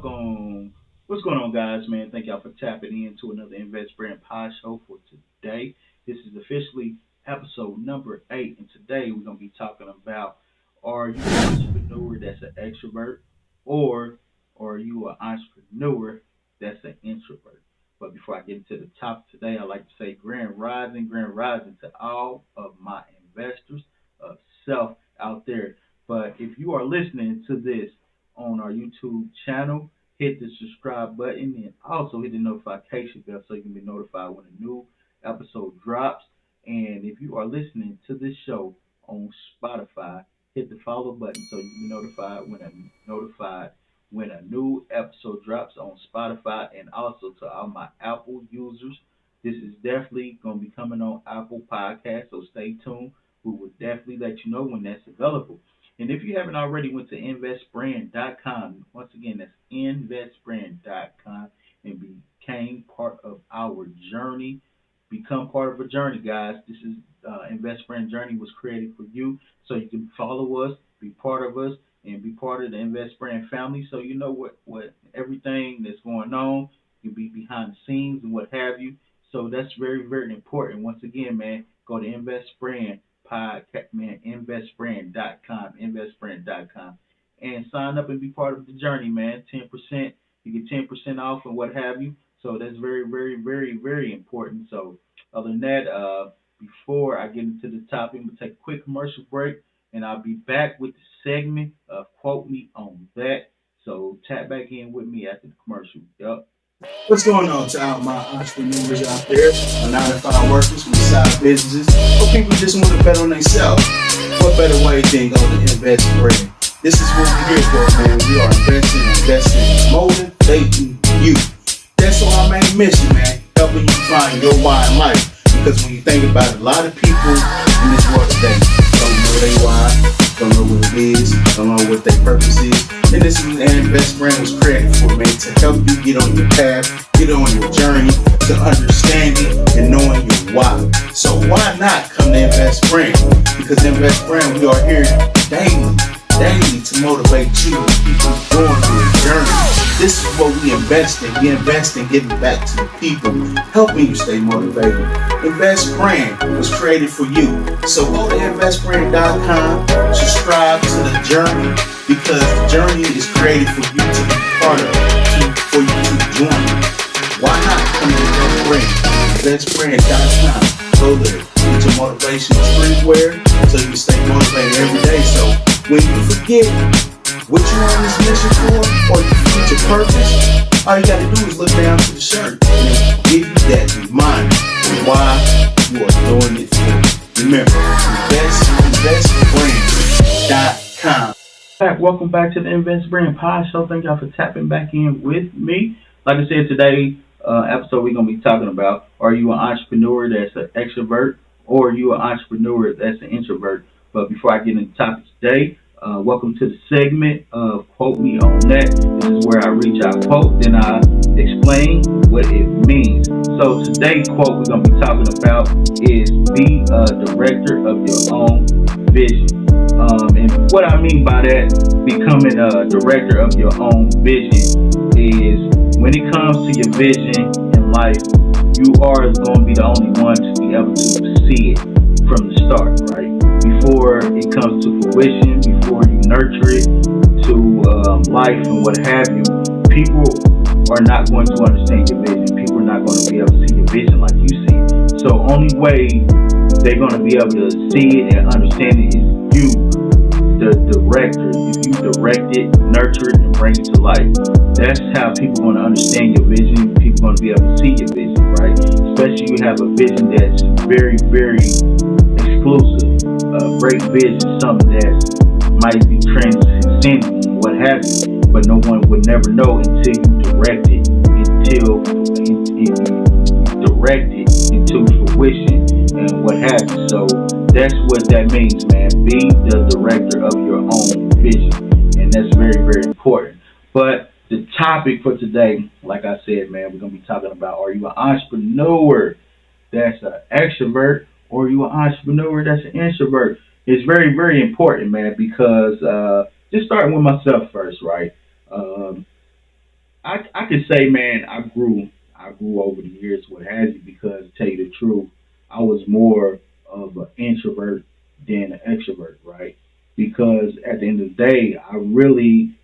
Welcome. What's going on, guys, man? Thank y'all for tapping in to another NVest Brand Podshow for today. This is officially episode number 8, and today we're going to be talking about, are you an entrepreneur that's an extrovert, or are you an entrepreneur that's an introvert? But before I get into the topic today, I'd like to say grand rising to all of my investors of self out there. But if you are listening to this on our YouTube channel, hit the subscribe button and also hit the notification bell so you can be notified when a new episode drops. And if you are listening to this show on Spotify, hit the follow button so you can be notified when a new episode drops on Spotify, and also to all my Apple users. This is definitely going to be coming on Apple Podcasts, so stay tuned. We will definitely let you know when that's available. And if you haven't already went to investbrand.com, once again, that's investbrand.com, and became part of our journey. Become part of a journey, guys. This is Invest Brand Journey was created for you, so you can follow us, be part of us, and be part of the Invest Brand family. So you know what everything that's going on, you be behind the scenes and what have you. So that's very, very important. Once again, man, go to Invest Brand Podcast, man, investbrand.com, and sign up and be part of the journey, man. 10%, you get 10% off and what have you. So that's very, very, very, very important. So other than that, before I get into the topic, I'm going to take a quick commercial break, and I'll be back with the segment of Quote Me on That. So tap back in with me after the commercial. Yup. What's going on to all my entrepreneurs out there, my 9-to-5 workers with side businesses, or people who just want to bet on themselves? What better way than go to Invest Brand? This is what we're here for, man. We are investing, motivating you. That's our main mission, man. Helping you find your why in life. Because when you think about it, a lot of people in this world today don't know their why, don't know what it is, don't know what their purpose is. And this is what Invest Brand was created for, man, to help you get on your path, get on your journey to understanding and knowing your why. So why not come to Invest Brand? Because Invest Brand, we are here daily to motivate you to keep going through your journey. This is what we invest in. We invest in giving back to the people, helping you stay motivated. Invest Brand was created for you. So go to investbrand.com, subscribe to the journey, because the journey is created for you to be part of, for you to join it. Why not come to Invest Brand? Investbrand.com. Go there. Get your motivational streetwear so you can stay motivated every day. So when you forget what you're on this mission for, or you forget your purpose, all you gotta do is look down to the shirt and it will give you that reminder of why you are doing it for. Remember, investbrand.com. Welcome back to the Invest Brand Podshow. Thank y'all for tapping back in with me. Like I said, today episode we're gonna be talking about, are you an entrepreneur that's an extrovert, or are you an entrepreneur that's an introvert? But before I get into the topic today, welcome to the segment of Quote Me on That. This is where I reach out quote, then I explain what it means. So today's quote we're going to be talking about is, be a director of your own vision. And what I mean by that, becoming a director of your own vision, is when it comes to your vision in life, you are going to be the only one to be able to see it from the start, right? Before it comes to fruition, before you nurture it to life and what have you, people are not going to understand your vision. People are not going to be able to see your vision like you see it. So only way they're going to be able to see it and understand it is you, the director. If you direct it, nurture it, and bring it to life, that's how people are going to understand your vision. People are going to be able to see your vision, right? Especially you have a vision that's very, very exclusive, great vision, something that might be transcendent, what have you, but no one would never know until you direct it, until you direct it into fruition and what have you. So that's what that means, man. Be the director of your own vision, and that's very, very important. But the topic for today, like I said, man, we're going to be talking about, are you an entrepreneur that's an extrovert, or are you an entrepreneur that's an introvert? It's very, very important, man, because just starting with myself first, right? I could say, man, I grew over the years, what have you, because to tell you the truth, I was more of an introvert than an extrovert, right? Because at the end of the day, I really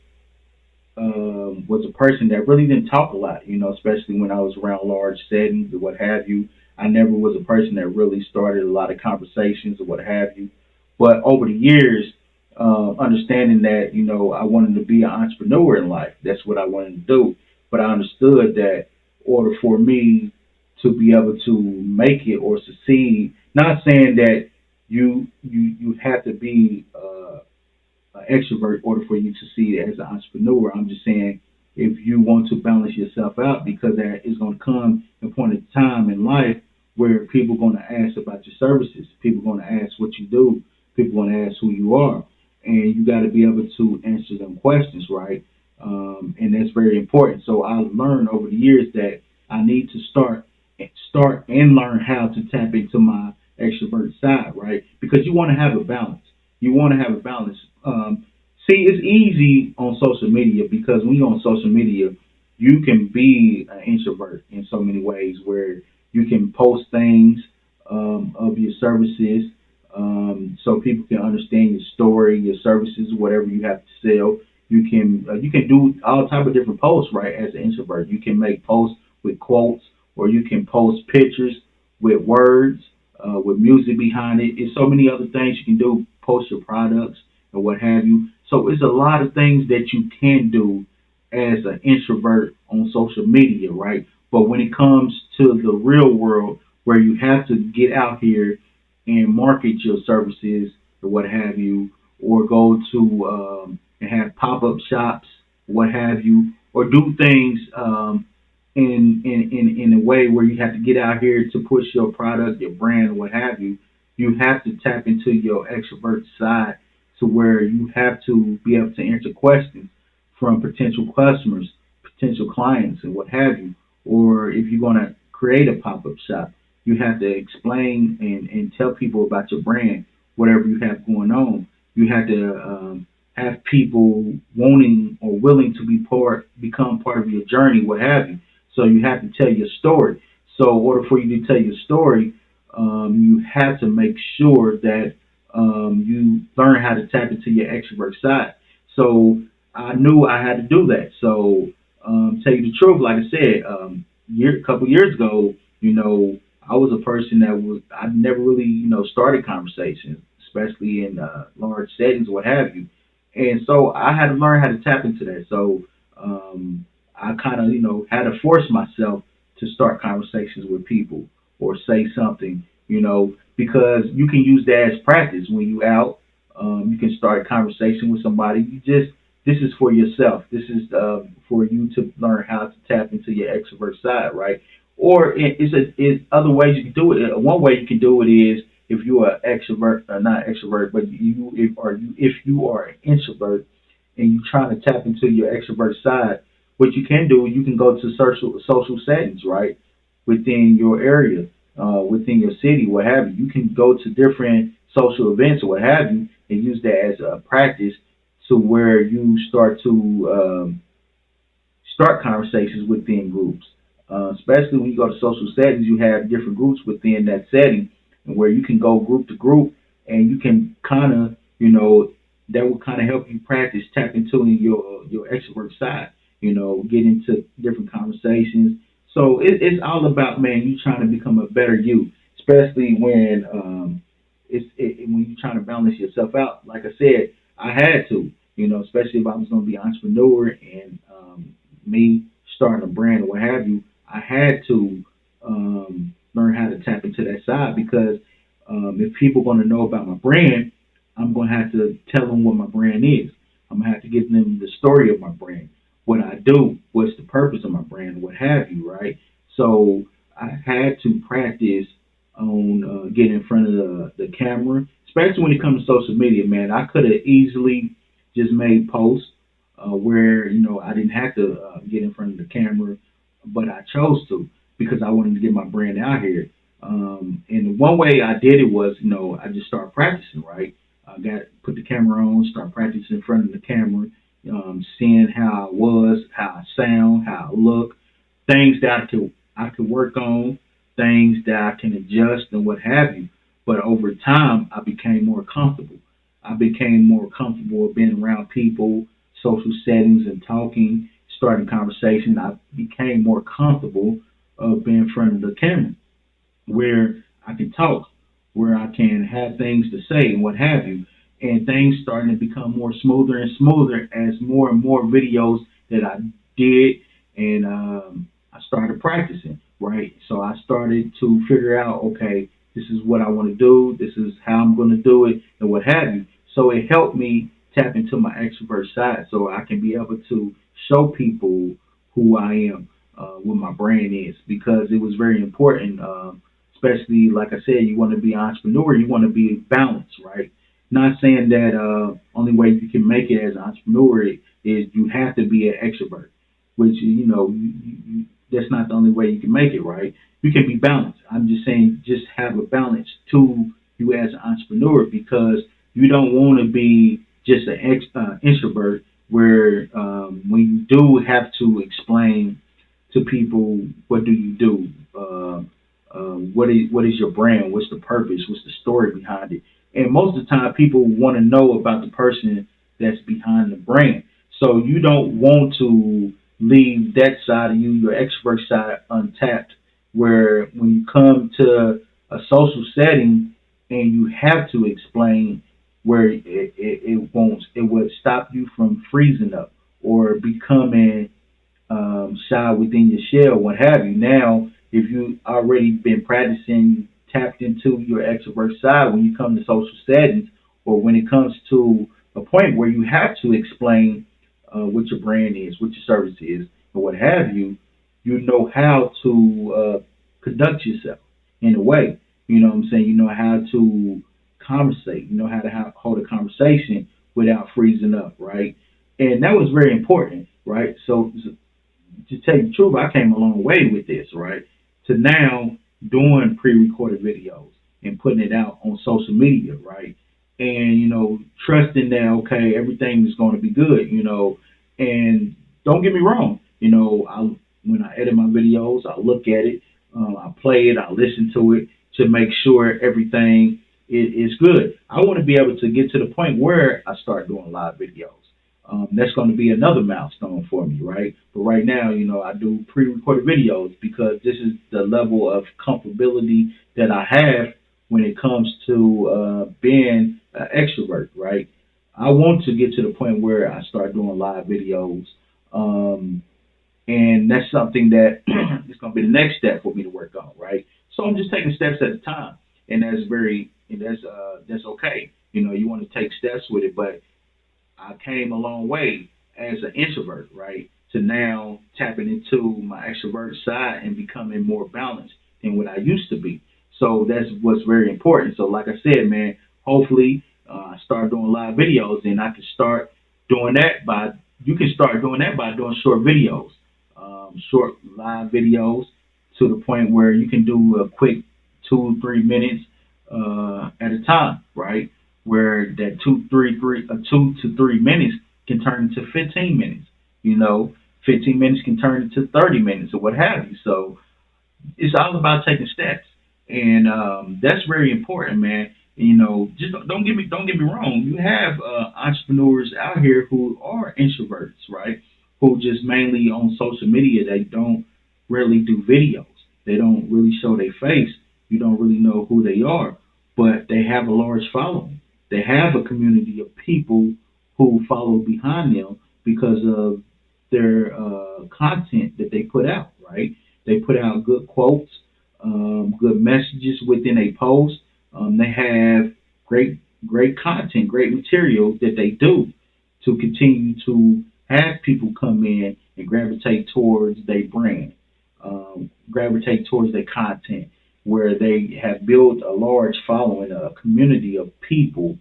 was a person that really didn't talk a lot, especially when I was around large settings or what have you. I never was a person that really started a lot of conversations or what have you. But over the years, understanding that, I wanted to be an entrepreneur in life, that's what I wanted to do. But I understood that in order for me to be able to make it or succeed, not saying that you have to be extrovert in order for you to see it as an entrepreneur. I'm just saying if you want to balance yourself out, because there is going to come a point in time in life where people are going to ask about your services, people are going to ask what you do, people are going to ask who you are, and you got to be able to answer them questions, right? And that's very important. So I learned over the years that I need to start and learn how to tap into my extrovert side, right? Because you want to have a balance. You want to have a balance. See, it's easy on social media because when you're on social media, you can be an introvert in so many ways where you can post things of your services so people can understand your story, your services, whatever you have to sell. You can do all type of different posts, right? As an introvert, you can make posts with quotes, or you can post pictures with words, with music behind it. There's so many other things you can do. Post your products or what have you. So it's a lot of things that you can do as an introvert on social media, right? But when it comes to the real world, where you have to get out here and market your services or what have you, or go to and have pop up shops, what have you, or do things in a way where you have to get out here to push your product, your brand, what have you. You have to tap into your extrovert side to where you have to be able to answer questions from potential customers, potential clients, and what have you. Or if you're going to create a pop up shop, you have to explain and tell people about your brand, whatever you have going on. You have to have people wanting or willing to become part of your journey, what have you. So you have to tell your story. So in order for you to tell your story, you have to make sure that you learn how to tap into your extrovert side. So I knew I had to do that. So tell you the truth, like I said, a couple years ago, I was a person that I never really, started conversations, especially in large settings, what have you. And so I had to learn how to tap into that. So I kind of, had to force myself to start conversations with people or say something, because you can use that as practice when you out. You can start a conversation with somebody. This is for yourself. This is for you to learn how to tap into your extrovert side, right? Or it's other ways you can do it. One way you can do it is if you are extrovert, not extrovert, but if you are an introvert and you're trying to tap into your extrovert side, what you can do, you can go to social settings, right, within your area, within your city, what have you. You can go to different social events or what have you, and use that as a practice to where you start to start conversations within groups. Especially when you go to social settings, you have different groups within that setting, and where you can go group to group, and you can kind of, that will kind of help you practice tap into your extrovert side. Get into different conversations. So it's all about, man, you trying to become a better you, especially when when you're trying to balance yourself out. Like I said, I had to, especially if I was going to be an entrepreneur and me starting a brand or what have you. I had to learn how to tap into that side because if people are going to know about my brand, I'm going to have to tell them what my brand is. I'm going to have to give them the story of my brand, what I do, what's the purpose of my brand, what have you, right? So I had to practice on getting in front of the camera, especially when it comes to social media, man. I could have easily just made posts where, I didn't have to get in front of the camera, but I chose to because I wanted to get my brand out here. And one way I did it was, I just started practicing, right? I put the camera on, start practicing in front of the camera, seeing how I was, how I sound, how I look, things that I could work on, things that I can adjust and what have you. But over time, I became more comfortable. I became more comfortable with being around people, social settings, and talking, starting conversation. I became more comfortable of being in front of the camera, where I can talk, where I can have things to say and what have you. And things starting to become more smoother and smoother as more and more videos that I did, and I started practicing, right? So I started to figure out, okay, this is what I want to do, this is how I'm going to do it, and what have you. So it helped me tap into my extrovert side so I can be able to show people who I am, what my brand is, because it was very important. Especially, like I said, you want to be an entrepreneur, you want to be balanced, right? Not saying that only way you can make it as an entrepreneur is you have to be an extrovert, which that's not the only way you can make it, right? You can be balanced. I'm just saying, just have a balance to you as an entrepreneur, because you don't want to be just an introvert where when you do have to explain to people what do you do, what is your brand, what's the purpose, what's the story behind it, and most of the time people want to know about the person that's behind the brand. So you don't want to leave that side of you, your extrovert side, untapped. Where when you come to a social setting and you have to explain, where it would stop you from freezing up or becoming shy within your shell, what have you. Now, if you already been practicing, tapped into your extrovert side, when you come to social settings, or when it comes to a point where you have to explain what your brand is, what your service is, or what have you, you know how to conduct yourself in a way. You know what I'm saying? You know how to conversate. You know how to hold a conversation without freezing up, right? And that was very important, right? So to tell you the truth, I came a long way with this, right? To now doing pre-recorded videos and putting it out on social media, right? And trusting that, okay, everything is going to be good, And don't get me wrong, when I edit my videos, I look at it, I play it, I listen to it to make sure everything is good. I want to be able to get to the point where I start doing live videos. That's going to be another milestone for me, right? But right now, I do pre-recorded videos because this is the level of comfortability that I have when it comes to being an extrovert, right? I want to get to the point where I start doing live videos, and that's something that is going to be the next step for me to work on, right? So I'm just taking steps at a time, and that's okay. You want to take steps with it, but I came a long way as an introvert, right, to now tapping into my extrovert side and becoming more balanced than what I used to be. So that's what's very important. So like I said, man, hopefully I start doing live videos, and I can start doing that you can start doing that by doing short videos, short live videos, to the point where you can do a quick 2-3 minutes at a time, right? Where that 2 to 3 minutes can turn into 15 minutes. 15 minutes can turn into 30 minutes or what have you. So it's all about taking steps, and that's very important, man. Just don't get me wrong. You have entrepreneurs out here who are introverts, right? Who just mainly on social media. They don't really do videos. They don't really show their face. You don't really know who they are, but they have a large following. They have a community of people who follow behind them because of their content that they put out, right? They put out good quotes, good messages within a post. They have great content, great material that they do to continue to have people come in and gravitate towards their brand, gravitate towards their content, where they have built a large following, a community of people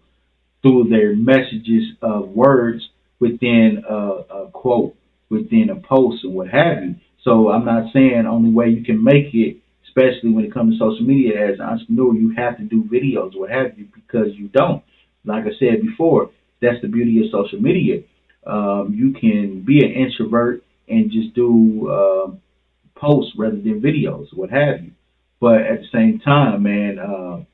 through their messages of words within a quote, within a post, or what have you. So I'm not saying only way you can make it, especially when it comes to social media as an entrepreneur, you have to do videos, what have you, because you don't. Like I said before, that's the beauty of social media. You can be an introvert and just do posts rather than videos, what have you. But at the same time, man,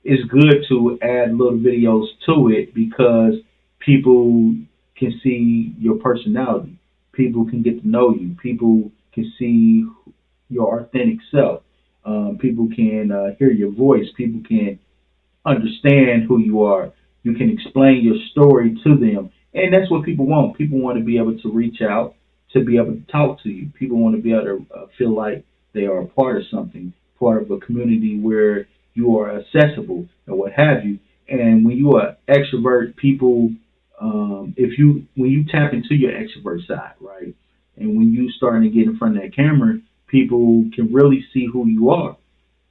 it's good to add little videos to it because people can see your personality. People can get to know you. People can see your authentic self. People can hear your voice. People can understand who you are. You can explain your story to them. And that's what people want. People want to be able to reach out, to be able to talk to you. People want to be able to feel like they are a part of something, part of a community where you are accessible and what have you. And when you are extrovert, people, if you when you tap into your extrovert side, right, and when you starting to get in front of that camera, people can really see who you are.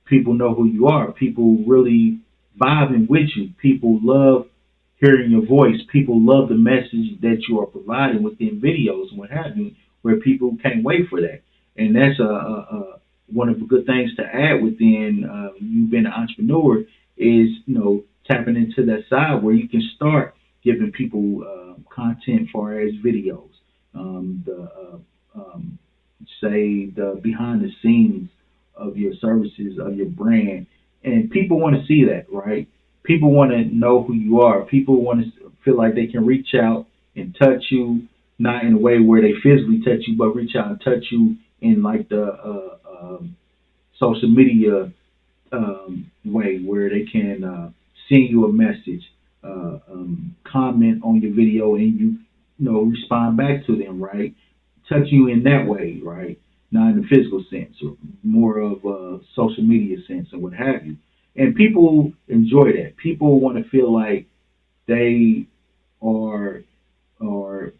People know who you are. People really vibing with you. People love hearing your voice. People love the message that you are providing within videos and what have you, where people can't wait for that. And that's one of the good things to add within you being an entrepreneur is, tapping into that side where you can start giving people content as far as videos, the say the behind the scenes of your services, of your brand. And people want to see that, right? People want to know who you are. People want to feel like they can reach out and touch you, not in a way where they physically touch you, but reach out and touch you in like the social media way where they can send you a message, comment on your video, and respond back to them, right? Touch you in that way, right? Not in the physical sense, or more of a social media sense, or what have you. And people enjoy that. People want to feel like they are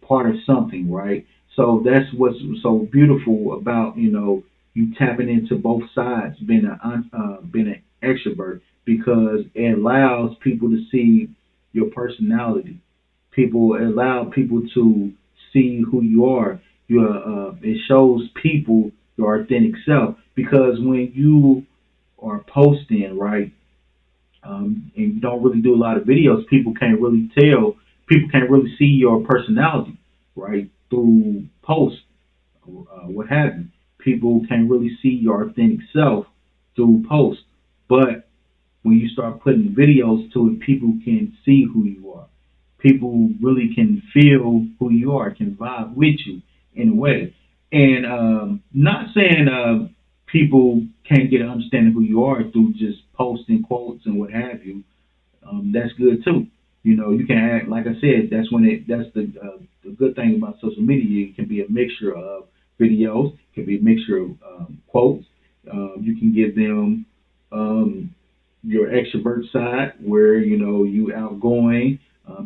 part of something, right? So that's what's so beautiful about you tapping into both sides, being an extrovert, because it allows people to see your personality. People allow people to see who you are. It shows people your authentic self, because when you are posting, right, and you don't really do a lot of videos, people can't really tell. People can't really see your personality, right, through posts, what have you. People can't really see your authentic self through posts, but when you start putting videos to it, people can see who you are. People really can feel who you are, can vibe with you in a way. And not saying people can't get an understanding of who you are through just posting quotes and what have you. That's good too. You can act like I said. That's the good thing about social media. It can be a mixture of videos. It can be a mixture of quotes. You can give them your extrovert side where you outgoing.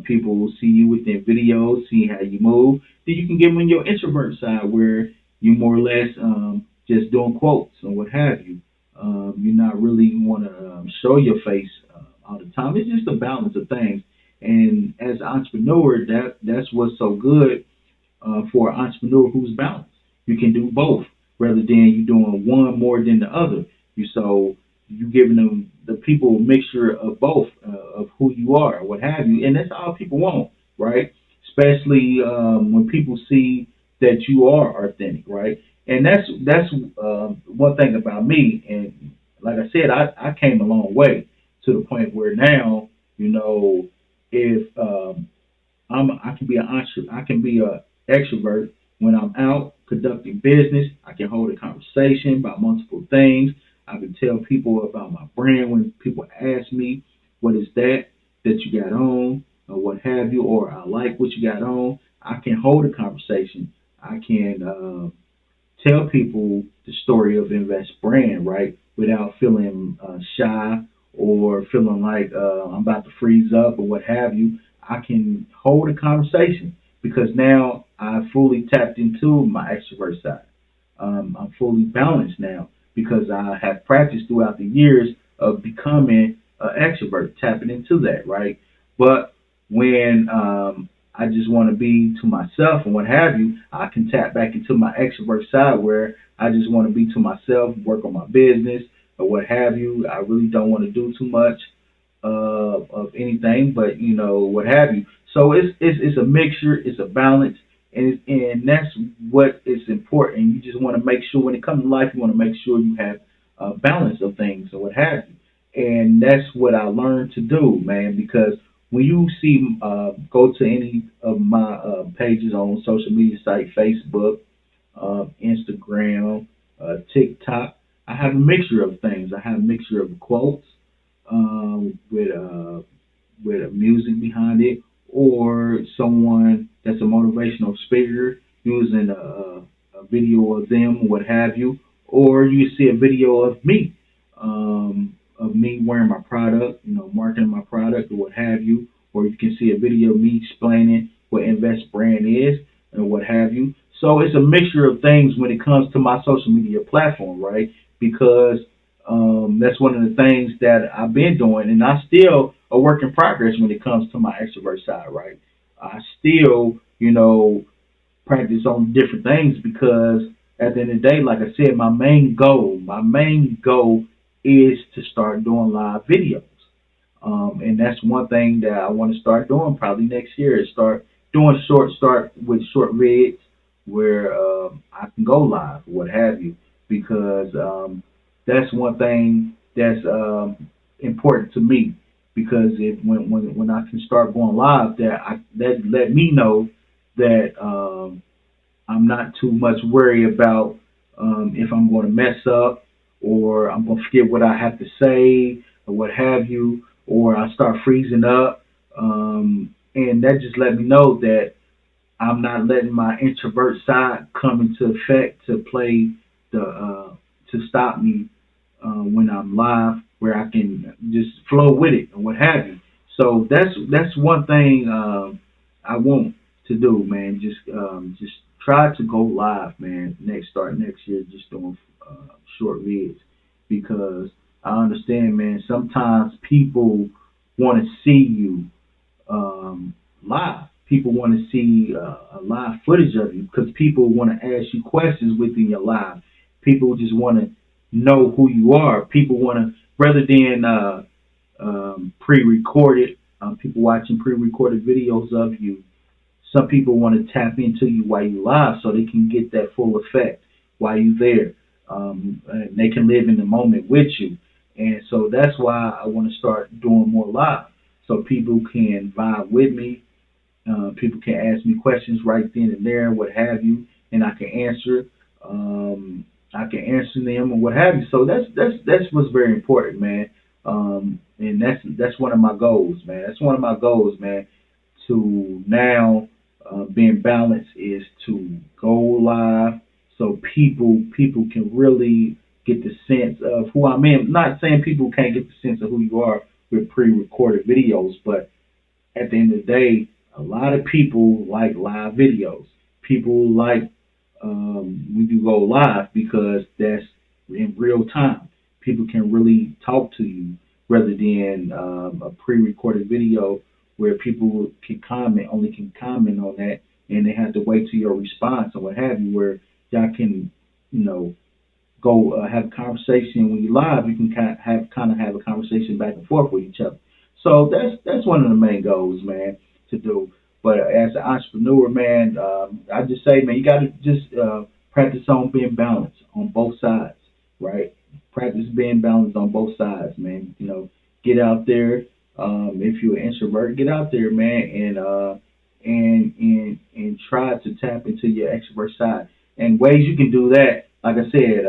People will see you within videos, see how you move. Then you can give them your introvert side where you more or less just doing quotes and what have you. You're not really want to show your face all the time. It's just a balance of things. And as an entrepreneur, that's what's so good for an entrepreneur who's balanced. You can do both rather than you doing one more than the other. You giving them the people a mixture of both of who you are, what have you, and that's all people want, right? Especially when people see that you are authentic, right? And that's one thing about me. And like I said, I came a long way to the point where now, if I can be a extrovert when I'm out conducting business. I can hold a conversation about multiple things. I can tell people about my brand when people ask me, what is that you got on, or what have you, or I like what you got on. I can hold a conversation. I can tell people the story of NVest Brand, right, without feeling shy or feeling like I'm about to freeze up or what have you. I can hold a conversation because now I fully tapped into my extrovert side. I'm fully balanced now because I have practiced throughout the years of becoming an extrovert, tapping into that, right? But when I just want to be to myself and what have you, I can tap back into my extrovert side where I just want to be to myself, work on my business or what have you. I really don't want to do too much of anything, but what have you. So it's a mixture, it's a balance, and that's what is important. You just want to make sure when it comes to life, you want to make sure you have a balance of things or what have you. And that's what I learned to do, man. Because when you see, go to any of my pages on social media site, Facebook, Instagram, TikTok, I have a mixture of things. I have a mixture of quotes with music behind it, or someone that's a motivational speaker using a video of them, what have you, or you see a video of me wearing my product, marketing my product or what have you, or you can see a video of me explaining what Invest Brand is and what have you. So it's a mixture of things when it comes to my social media platform, right? Because that's one of the things that I've been doing, and I still a work in progress when it comes to my extrovert side, right? I still, practice on different things because at the end of the day, like I said, my main goal is to start doing live videos. And that's one thing that I want to start doing probably next year is start with short vids where I can go live, what have you, because that's one thing that's important to me. Because when I can start going live, that let me know that I'm not too much worried about if I'm going to mess up or I'm going to forget what I have to say or what have you, or I start freezing up. And that just let me know that I'm not letting my introvert side come into effect to play to stop me when I'm live, where I can just flow with it and what have you. So that's one thing I want to do, man. Just try to go live, man. Start next year, just doing short vids because I understand, man. Sometimes people want to see you live. People want to see a live footage of you because people want to ask you questions within your live. People just want to know who you are. People want to, rather than pre-recorded, people watching pre-recorded videos of you. Some people want to tap into you while you live so they can get that full effect while you're there. And they can live in the moment with you. And so that's why I want to start doing more live so people can vibe with me. People can ask me questions right then and there, what have you, and I can answer. I can answer them or what have you. So that's what's very important, man. And that's one of my goals, man. That's one of my goals, man. To now being balanced is to go live so people can really get the sense of who I'm in. Not saying people can't get the sense of who you are with pre-recorded videos, but at the end of the day, a lot of people like live videos. People like when you go live because that's in real time. People can really talk to you rather than a pre-recorded video where people only can comment on that, and they have to wait till your response or what have you, where y'all can, go have a conversation when you live. You can kind of have a conversation back and forth with each other. So that's one of the main goals, man, to do. But as an entrepreneur, man, I just say, man, you got to just practice on being balanced on both sides, right? Practice being balanced on both sides, man. Get out there. If you're an introvert, get out there, man, and try to tap into your extrovert side. And ways you can do that, like I said,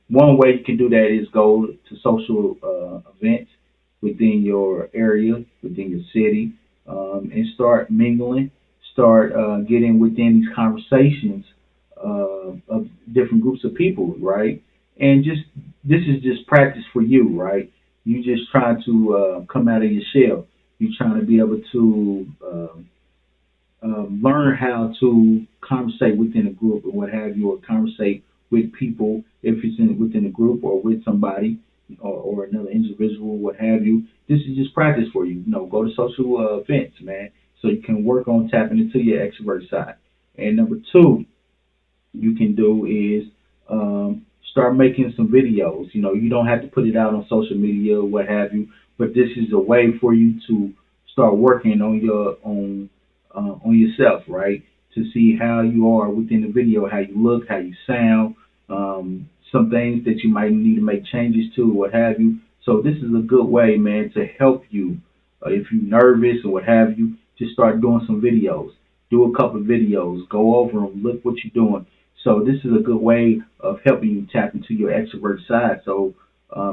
one way you can do that is go to social events within your area, within your city, and start mingling, start getting within these conversations of different groups of people, right? And this is just practice for you, right? You just trying to come out of your shell. You're trying to be able to learn how to conversate within a group or what have you, or conversate with people if it's within a group or with somebody or another individual, what have you. This is just practice for you. Go to social events, man, so you can work on tapping into your extrovert side. And number two, you can do is start making some videos. You don't have to put it out on social media or what have you, but this is a way for you to start working on yourself, right? To see how you are within the video, how you look, how you sound, some things that you might need to make changes to, what have you. So this is a good way, man, to help you if you're nervous or what have you. Just start doing some videos. Do a couple of videos. Go over them. Look what you're doing. So this is a good way of helping you tap into your extrovert side. So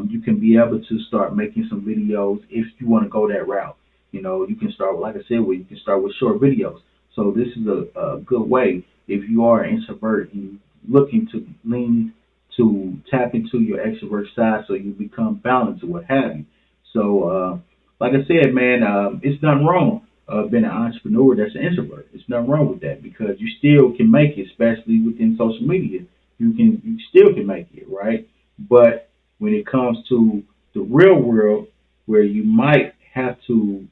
you can be able to start making some videos if you want to go that route. You can start, like I said, you can start with short videos. So this is a good way if you are an introvert and looking to lean to tap into your extrovert side so you become balanced or what have you. So, like I said, man, it's nothing wrong being an entrepreneur that's an introvert. It's nothing wrong with that because you still can make it, especially within social media. You still can make it, right? But when it comes to the real world, where you might have to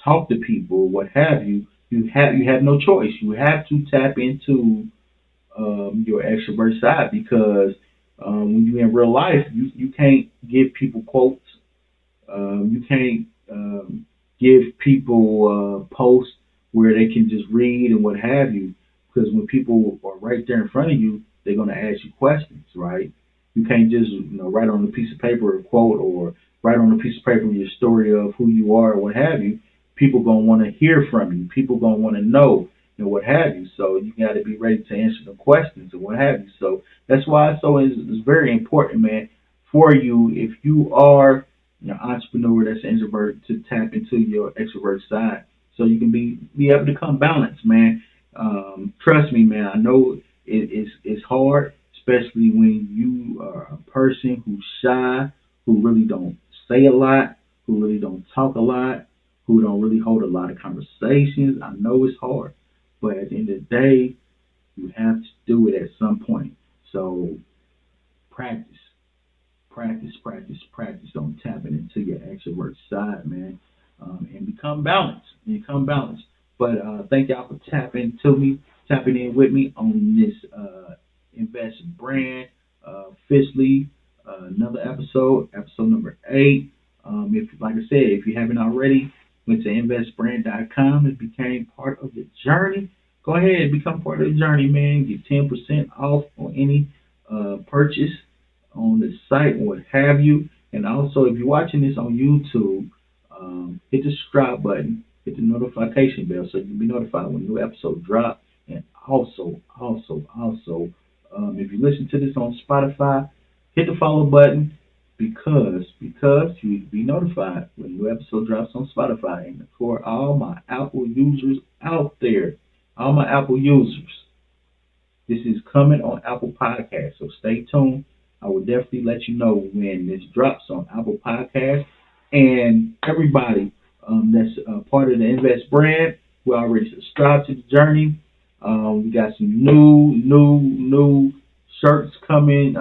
talk to people, what have you, you have no choice. You have to tap into your extrovert side because when you're in real life, you can't give people quotes. You can't give people posts where they can just read and what have you. Because when people are right there in front of you, they're going to ask you questions, right? You can't just write on a piece of paper a quote or write on a piece of paper your story of who you are or what have you. People gonna want to hear from you. People gonna want to know and what have you. So you got to be ready to answer the questions and what have you. So that's why it's very important, man, for you if you are an entrepreneur that's an introvert to tap into your extrovert side, so you can be able to come balanced, man. Trust me, man. I know it's hard, especially when you are a person who's shy, who really don't say a lot, who really don't talk a lot, who don't really hold a lot of conversations. I know it's hard, but at the end of the day, you have to do it at some point. So practice, practice on tapping into your extrovert side, man, and become balanced. But thank y'all for tapping in with me on this Invest Brand officially another episode number 8. If, like I said, if you haven't already, went to investbrand.com and became part of the journey. Go ahead and become part of the journey, man. Get 10% off on any purchase on the site and what have you. And also, if you're watching this on YouTube, hit the subscribe button, hit the notification bell so you can be notified when new episodes drop. And also, if you listen to this on Spotify, hit the follow button because you be notified when new episode drops on Spotify. And for all my Apple users out there, this is coming on Apple Podcasts, so stay tuned. I will definitely let you know when this drops on Apple Podcasts. And everybody that's part of the Invest brand, who already subscribed to the journey, we got some new shirts coming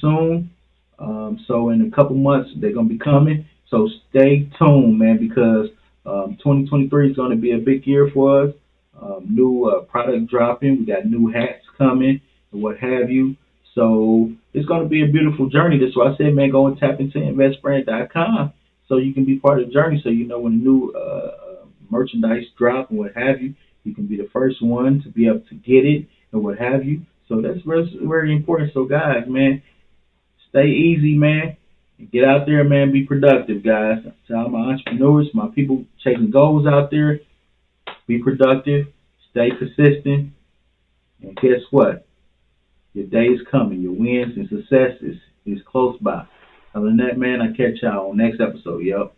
soon. So in a couple months, they're going to be coming. So stay tuned, man, because 2023 is going to be a big year for us. New product dropping. We got new hats coming and what have you. So it's going to be a beautiful journey. That's why I said, man, go and tap into investbrand.com so you can be part of the journey. So you know when new merchandise drop and what have you, you can be the first one to be able to get it and what have you. So that's very, very important. So guys, man, stay easy, man. Get out there, man. Be productive, guys. To all my entrepreneurs, my people chasing goals out there, be productive, stay consistent, and guess what? Your day is coming. Your wins and success is close by. Other than that, man, I'll catch y'all on next episode. Yup.